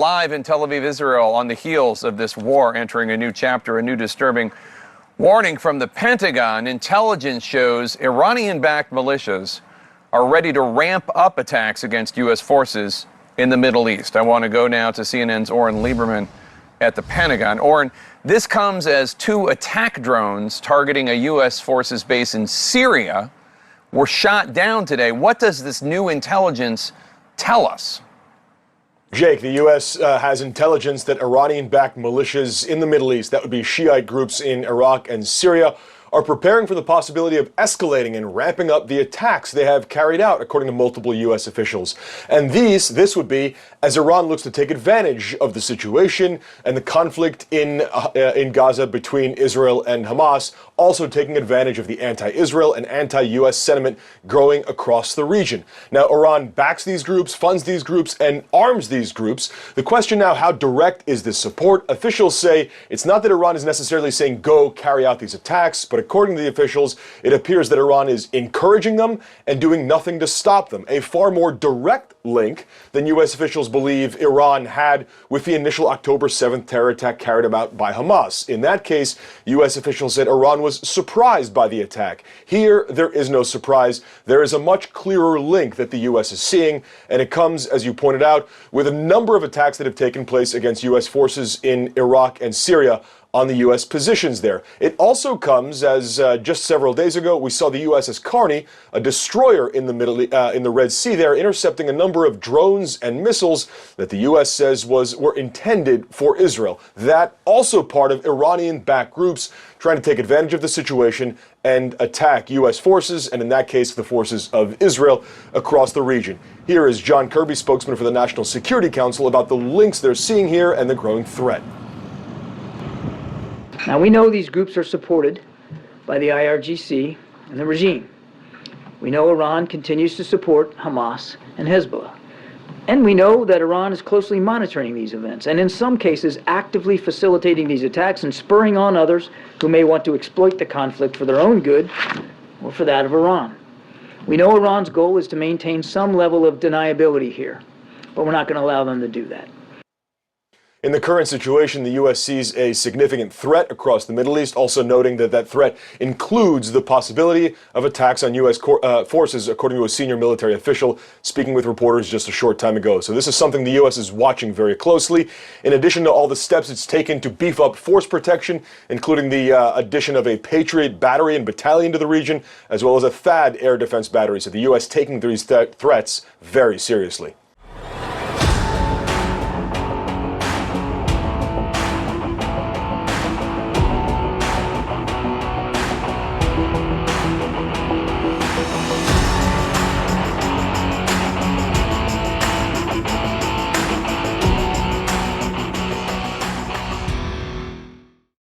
Live in Tel Aviv, Israel, on the heels of this war entering a new chapter, a new disturbing warning from the Pentagon. Intelligence shows Iranian-backed militias are ready to ramp up attacks against U.S. forces in the Middle East. I want to go now to CNN's Orrin Lieberman at the Pentagon. Orrin, this comes as 2 attack drones targeting a U.S. forces base in Syria were shot down today. What does this new intelligence tell us? Jake, the U.S. has intelligence that Iranian-backed militias in the Middle East, that would be Shiite groups in Iraq and Syria, are preparing for the possibility of escalating and ramping up the attacks they have carried out, according to multiple U.S. officials. And this would be as Iran looks to take advantage of the situation and the conflict in Gaza between Israel and Hamas, also taking advantage of the anti-Israel and anti-U.S. sentiment growing across the region. Now, Iran backs these groups, funds these groups, and arms these groups. The question now, how direct is this support? Officials say it's not that Iran is necessarily saying go carry out these attacks, but according to the officials, it appears that Iran is encouraging them and doing nothing to stop them. A far more direct link than U.S. officials believe Iran had with the initial October 7th terror attack carried out by Hamas. In that case, U.S. officials said Iran was surprised by the attack. Here, there is no surprise. There is a much clearer link that the U.S. is seeing, and it comes, as you pointed out, with a number of attacks that have taken place against U.S. forces in Iraq and Syria on the U.S. positions there. It also comes as just several days ago, we saw the USS Carney, a destroyer in the Red Sea there, intercepting a number of drones and missiles that the U.S. says were intended for Israel. That also part of Iranian-backed groups trying to take advantage of the situation and attack U.S. forces, and in that case, the forces of Israel across the region. Here is John Kirby, spokesman for the National Security Council, about the links they're seeing here and the growing threat. Now, we know these groups are supported by the IRGC and the regime. We know Iran continues to support Hamas and Hezbollah. And we know that Iran is closely monitoring these events and in some cases actively facilitating these attacks and spurring on others who may want to exploit the conflict for their own good or for that of Iran. We know Iran's goal is to maintain some level of deniability here, but we're not going to allow them to do that. In the current situation, the U.S. sees a significant threat across the Middle East, also noting that that threat includes the possibility of attacks on U.S. forces, according to a senior military official speaking with reporters just a short time ago. So this is something the U.S. is watching very closely. In addition to all the steps it's taken to beef up force protection, including the addition of a Patriot battery and battalion to the region, as well as a THAAD air defense battery. So the U.S. taking these threats very seriously.